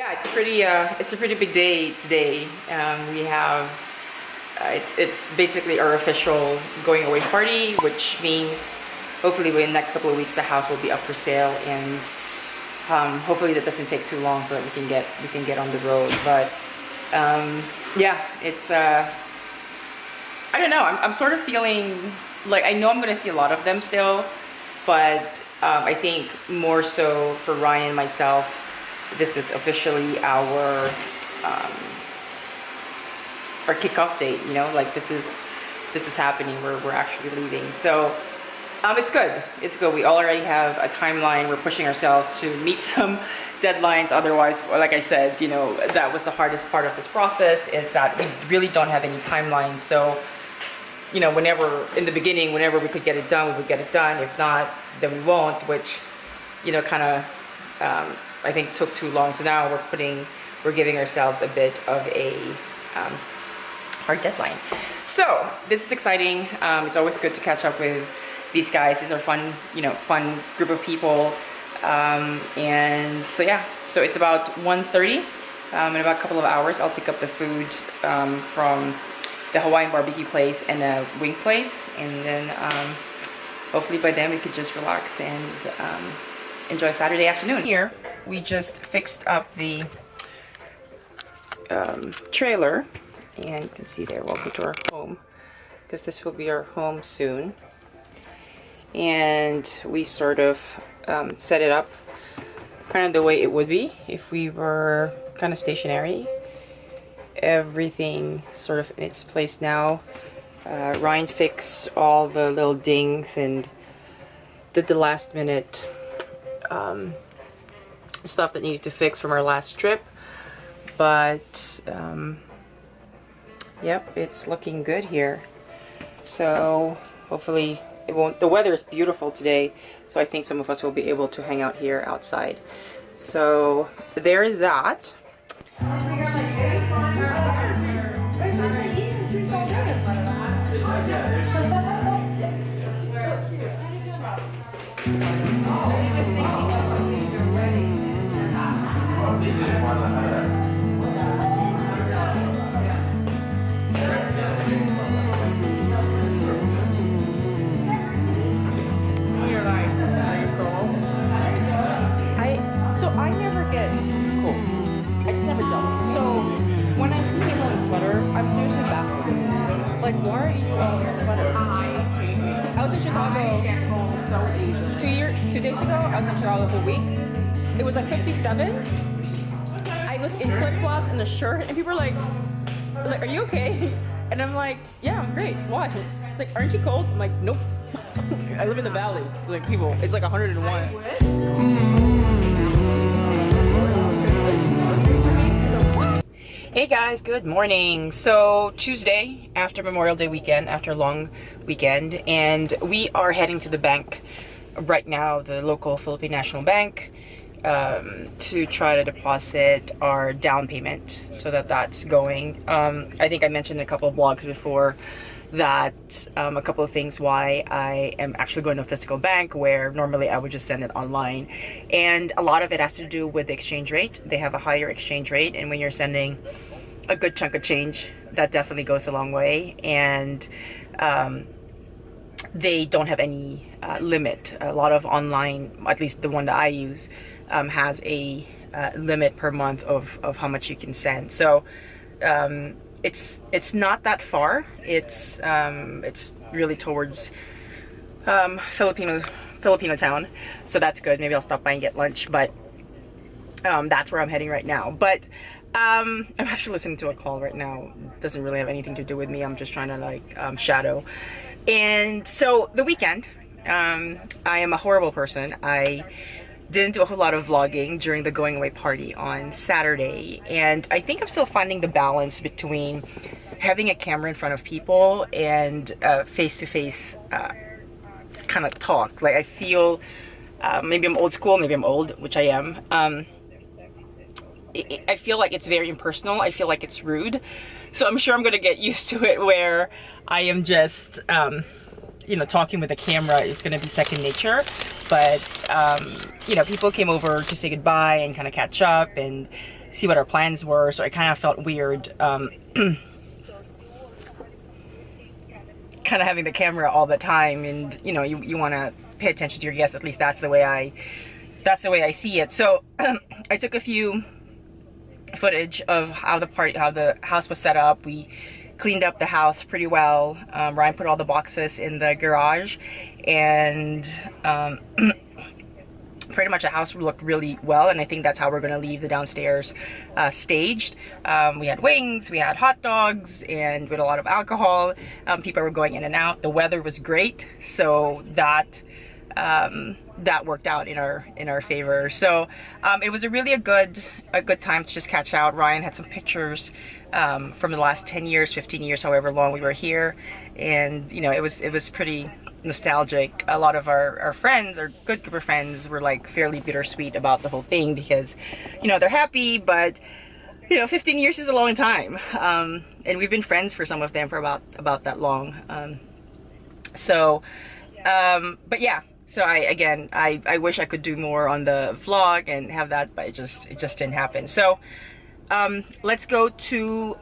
Yeah, it's a pretty big day today. We have it's basically our official going away party, which means hopefully within the next couple of weeks the house will be up for sale, and hopefully that doesn't take too long so that we can get on the road. But yeah, it's I don't know. I'm sort of feeling like I know I'm gonna see a lot of them still, but I think more so for Ryan and myself, this is officially our kickoff date. You know, like this is happening. We're actually leaving. So it's good. It's good. We already have a timeline. We're pushing ourselves to meet some deadlines. Otherwise, like I said, you know, that was the hardest part of this process, is that we really don't have any timeline. So, you know, whenever in the beginning, whenever we could get it done, we would get it done. If not, then we won't, which, you know, kind of I think took too long. So now we're giving ourselves a bit of a hard deadline. So this is exciting. It's always good to catch up with these guys. These are fun, you know, fun group of people. And so yeah, so it's about 1:30. In about a couple of hours, I'll pick up the food from the Hawaiian barbecue place and a wing place, and then hopefully by then we could just relax and enjoy Saturday afternoon. Here we just fixed up the trailer, and you can see there, welcome to our home, because this will be our home soon. And we sort of set it up kind of the way it would be if we were kind of stationary. Everything sort of in its place now. Ryan fixed all the little dings and did the last minute stuff that needed to fix from our last trip. But yep, it's looking good here. So hopefully it won't. The weather is beautiful today, so I think some of us will be able to hang out here outside. So there is that. I never get cold. I just never don't. So when I see people in sweaters, I'm seriously baffled. Like, why are you all in sweaters? I was in Chicago 2 days ago. I was in Chicago for a week. It was like 57. I was in flip-flops and a shirt, and people were like, are you okay? And I'm like, yeah, I'm great. Why? Like, aren't you cold? I'm like, nope. I live in the valley. Like, people, it's like 101. Hey guys, good morning. So Tuesday, after Memorial Day weekend, after a long weekend, and we are heading to the bank right now, the local Philippine National Bank, to try to deposit our down payment so that that's going. I think I mentioned in a couple of blogs before that a couple of things why I am actually going to a physical bank, where normally I would just send it online, and a lot of it has to do with the exchange rate. They have a higher exchange rate, and when you're sending a good chunk of change, that definitely goes a long way. And they don't have any limit. A lot of online, at least the one that I use, has a limit per month of how much you can send. So it's not that far. It's really towards Filipino town, so that's good. Maybe I'll stop by and get lunch, but that's where I'm heading right now. But I'm actually listening to a call right now. Doesn't really have anything to do with me. I'm just trying to like shadow. And so the weekend, I am a horrible person. I didn't do a whole lot of vlogging during the going away party on Saturday, and I think I'm still finding the balance between having a camera in front of people and face-to-face kind of talk. Like, I feel maybe I'm old school, maybe I'm old, which I am. I feel like it's very impersonal. I feel like it's rude. So I'm sure I'm going to get used to it, where I am just you know, talking with a camera is going to be second nature. But you know, people came over to say goodbye and kind of catch up, and see what our plans were. So I kind of felt weird kind of having the camera all the time, and you know, you want to pay attention to your guests. At least that's the way I see it. So I took a few footage of how the house was set up. We cleaned up the house pretty well. Ryan put all the boxes in the garage, and pretty much the house looked really well, and I think that's how we're going to leave the downstairs staged. We had wings, we had hot dogs, and with a lot of alcohol. People were going in and out. The weather was great, so that worked out in our favor. So it was a good time to just catch out. Ryan had some pictures from the last 10 years, 15 years, however long we were here, and you know, it was pretty nostalgic. A lot of our friends, our good group of friends, were like fairly bittersweet about the whole thing because, you know, they're happy, but you know, 15 years is a long time, and we've been friends for some of them for about that long. But yeah, so I wish I could do more on the vlog and have that, but it just didn't happen. So let's go to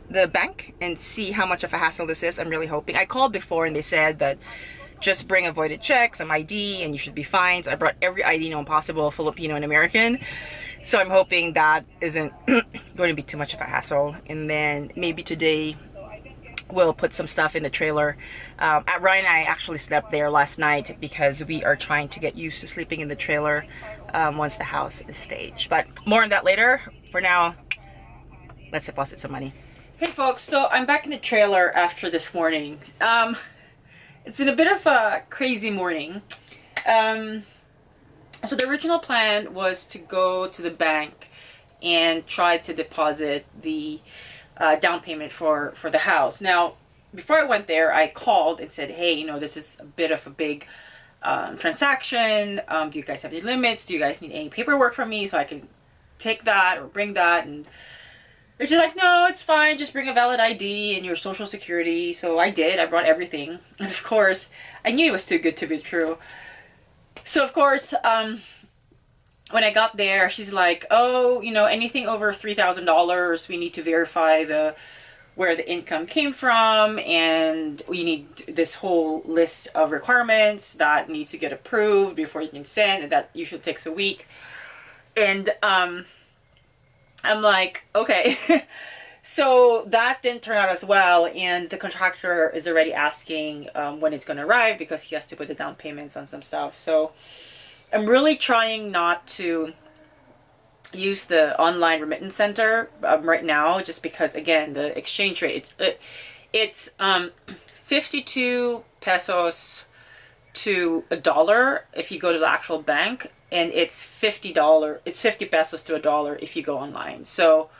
the bank and see how much of a hassle this is. I'm really hoping. I called before and they said that just bring a voided check, some ID, and you should be fine. So I brought every ID known possible, Filipino and American. So I'm hoping that isn't going to be too much of a hassle. And then maybe today we'll put some stuff in the trailer. Ryan and I actually slept there last night because we are trying to get used to sleeping in the trailer once the house is staged. But more on that later. For now, let's deposit some money. Hey folks, so I'm back in the trailer after this morning. It's been a bit of a crazy morning. So the original plan was to go to the bank and try to deposit the down payment for the house. Now, before I went there, I called and said, hey, you know, this is a bit of a big transaction. Do you guys have any limits? Do you guys need any paperwork from me so I can take that or bring that? And they're just like, no, it's fine. Just bring a valid ID and your social security. So I did. I brought everything. And of course, I knew it was too good to be true. So of course, when I got there, she's like, oh, you know, anything over $3,000, we need to verify where the income came from, and we need this whole list of requirements that needs to get approved before you can send, and that usually takes a week. And I'm like, okay. So that didn't turn out as well, and the contractor is already asking when it's going to arrive because he has to put the down payments on some stuff. So I'm really trying not to use the online remittance center right now, just because, again, the exchange rate, it's 52 pesos to $1 if you go to the actual bank, and it's $50, it's 50 pesos to $1 if you go online. So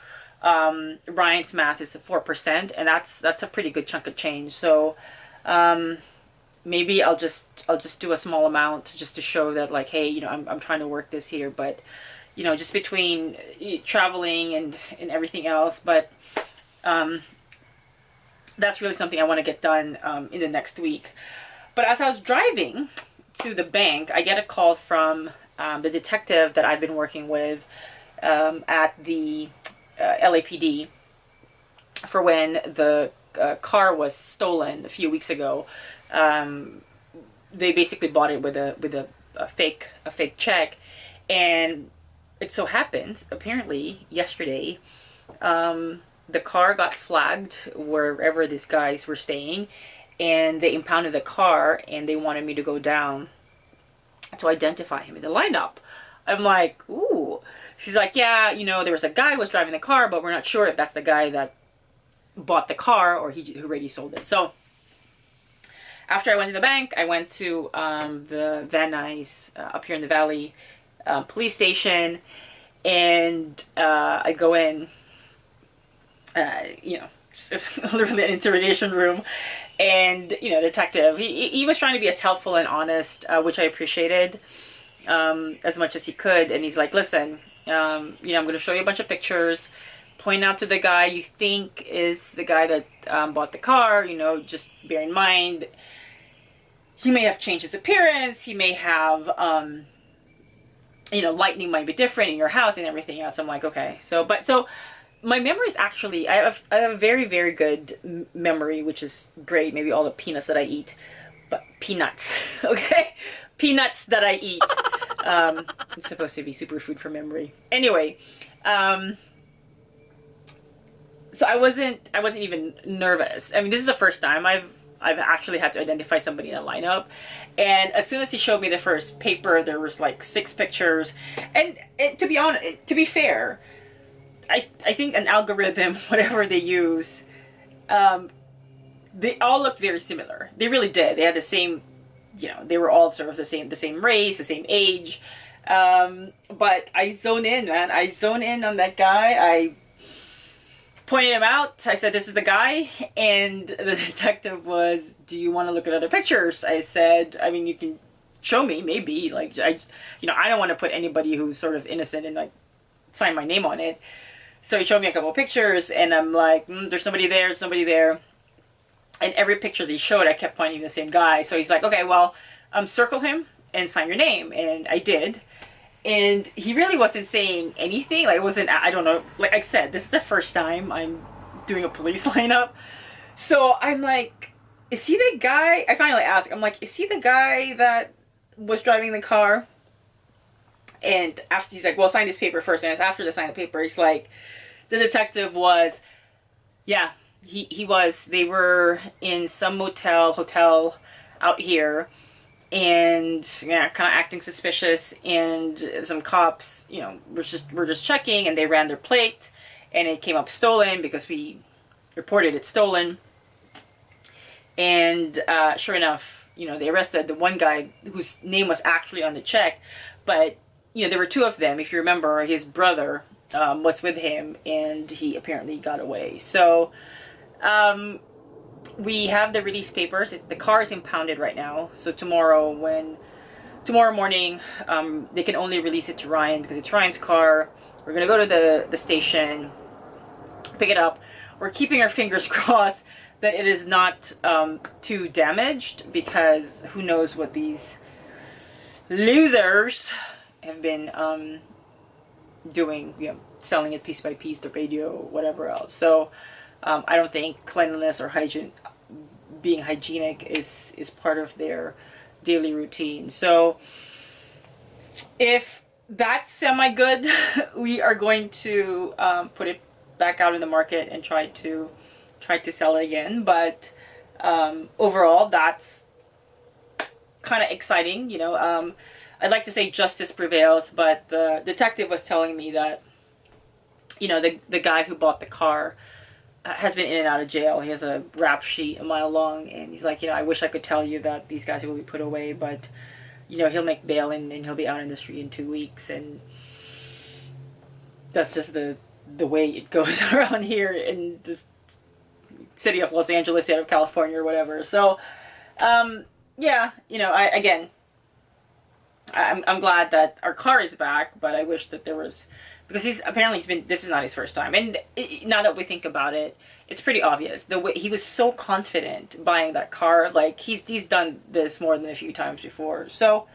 Ryan's math is 4%, and that's a pretty good chunk of change. So maybe I'll just do a small amount just to show that, like, hey, you know, I'm trying to work this here, but you know, just between traveling and everything else. But that's really something I want to get done in the next week. But as I was driving to the bank, I get a call from the detective that I've been working with at the LAPD for when the car was stolen a few weeks ago. They basically bought it with a fake check, and it so happened, apparently yesterday, the car got flagged wherever these guys were staying, and they impounded the car, and they wanted me to go down to identify him in the lineup. I'm like, ooh. She's like, yeah, you know, there was a guy who was driving the car, but we're not sure if that's the guy that bought the car or he already sold it. So after I went to the bank, I went to the Van Nuys up here in the valley police station, and I go in, you know, it's literally an interrogation room, and you know, detective, he was trying to be as helpful and honest, which I appreciated as much as he could. And he's like, listen, you know, I'm going to show you a bunch of pictures, point out to the guy you think is the guy that bought the car. You know, just bear in mind, he may have changed his appearance, he may have you know, lighting might be different in your house and everything else. I'm like, okay. So my memory is actually, I have a very, very good memory, which is great. Maybe all the peanuts that I eat, but peanuts, okay? Peanuts that I eat. It's supposed to be superfood for memory. Anyway, so I wasn't even nervous. I mean, this is the first time I've actually had to identify somebody in a lineup. And as soon as he showed me the first paper, there was like 6 pictures. And to be honest, to be fair, I think an algorithm, whatever they use, they all looked very similar. They really did. They had the same, you know, they were all sort of the same race, the same age. But I zone in, man. I zone in on that guy. I pointed him out. I said, this is the guy. And the detective was, do you want to look at other pictures? I said, I mean, you can show me, maybe. Like, I don't want to put anybody who's sort of innocent and like sign my name on it. So he showed me a couple of pictures, and I'm like, there's somebody there, somebody there. And every picture that he showed, I kept pointing to the same guy. So he's like, okay, well, circle him and sign your name. And I did. And he really wasn't saying anything. Like, it wasn't, I don't know. Like I said, this is the first time I'm doing a police lineup. So I'm like, is he the guy? I finally asked, I'm like, is he the guy that was driving the car? And after, he's like, well, sign this paper first. And after the sign the paper, he's like, the detective was, yeah, he was. They were in some hotel out here, and yeah, kind of acting suspicious. And some cops, you know, were just checking, and they ran their plate, and it came up stolen because we reported it stolen. And sure enough, you know, they arrested the one guy whose name was actually on the check, but you know, there were 2 of them. If you remember, his brother was with him, and he apparently got away. So we have the release papers. The car is impounded right now. So tomorrow morning, they can only release it to Ryan because it's Ryan's car. We're gonna go to the station, pick it up. We're keeping our fingers crossed that it is not too damaged, because who knows what these losers have been doing, you know, selling it piece by piece, the radio, whatever else. So I don't think cleanliness or being hygienic is part of their daily routine. So if that's semi-good, we are going to put it back out in the market and try to sell it again. But overall, that's kind of exciting, you know. I'd like to say justice prevails, but the detective was telling me that, you know, the guy who bought the car has been in and out of jail. He has a rap sheet a mile long, and he's like, you know, I wish I could tell you that these guys will be put away, but, you know, he'll make bail and he'll be out in the street in 2 weeks, and that's just the way it goes around here in this city of Los Angeles, state of California, or whatever. So, yeah, you know, I'm glad that our car is back, but I wish that there was, because this is not his first time. And now that we think about it, it's pretty obvious. The way he was so confident buying that car, like he's done this more than a few times before. So,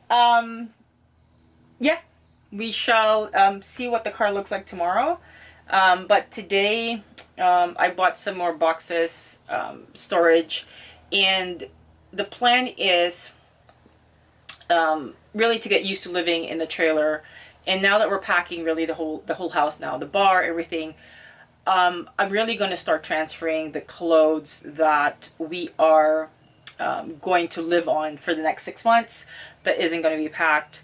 yeah, we shall see what the car looks like tomorrow. But today, I bought some more boxes, storage, and the plan is really to get used to living in the trailer. And now that we're packing really the whole house now, the bar, everything, I'm really going to start transferring the clothes that we are going to live on for the next 6 months that isn't going to be packed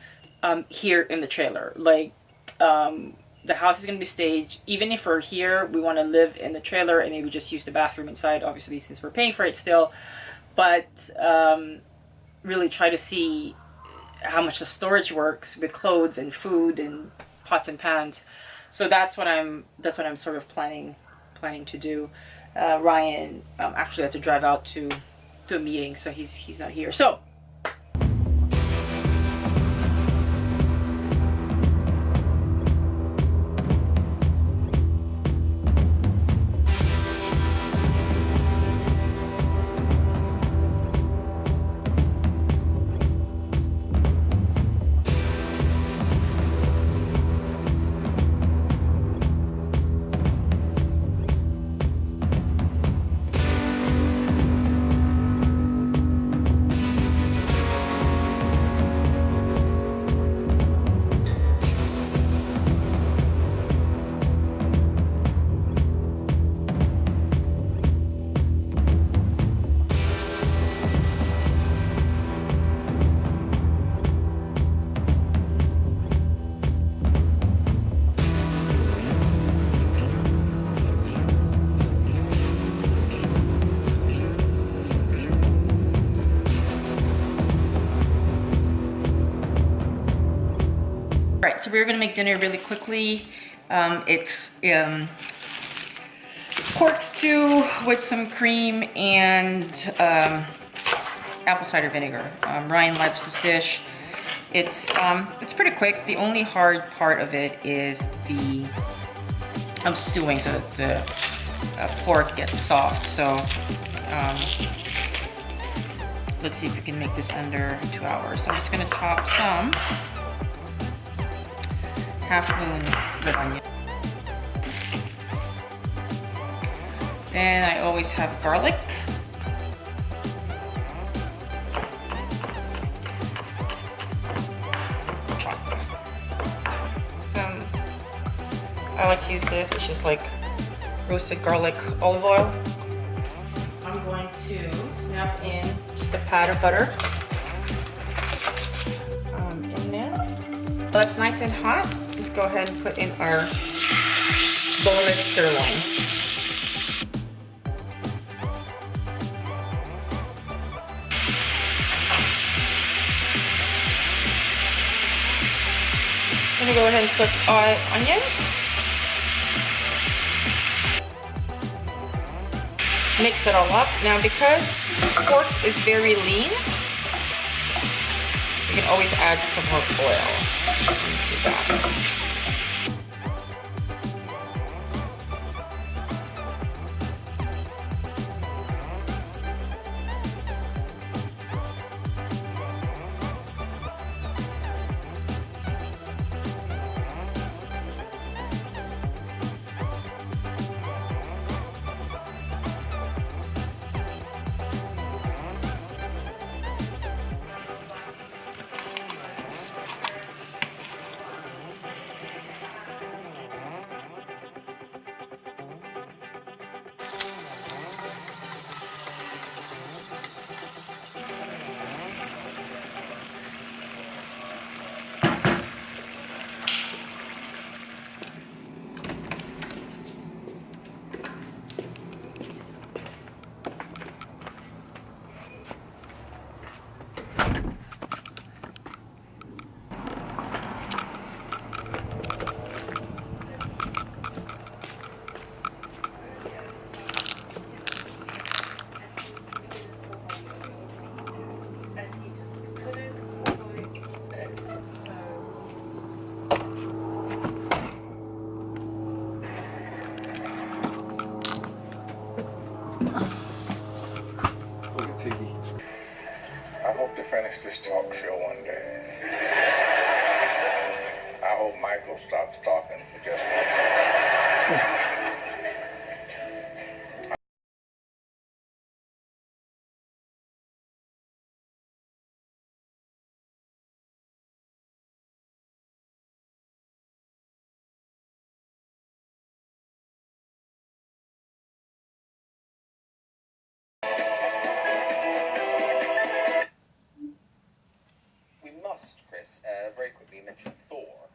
here in the trailer. Like, the house is going to be staged. Even if we're here, we want to live in the trailer and maybe just use the bathroom inside, obviously, since we're paying for it still. But really try to see how much the storage works with clothes and food and pots and pans. So that's what I'm sort of planning to do. Ryan actually had to drive out to a meeting, so he's not here. So Right, so we're gonna make dinner really quickly. It's pork stew with some cream and apple cider vinegar. Ryan loves this dish. It's pretty quick. The only hard part of it is the stewing, so that the pork gets soft. So let's see if we can make this under 2 hours. So I'm just gonna chop some half moon red onion. Then I always have garlic. Chop. I like to use this. It's just like roasted garlic olive oil. I'm going to snap in just a pat of butter in there. Well, that's nice and hot. Let's go ahead and put in our boneless sirloin. I'm gonna go ahead and put onions. Mix it all up. Now, because pork is very lean, you can always add some more oil into that. I hope to finish this talk show one day. I hope Michael stops talking for just 1 second. Chris, very quickly mention Thor,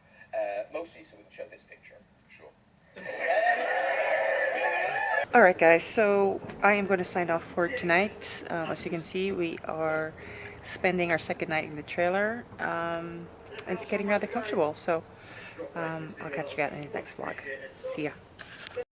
mostly so we can show this picture. Sure. Alright guys, so I am going to sign off for tonight. As you can see, we are spending our second night in the trailer. It's getting rather comfortable, so I'll catch you guys in the next vlog. See ya.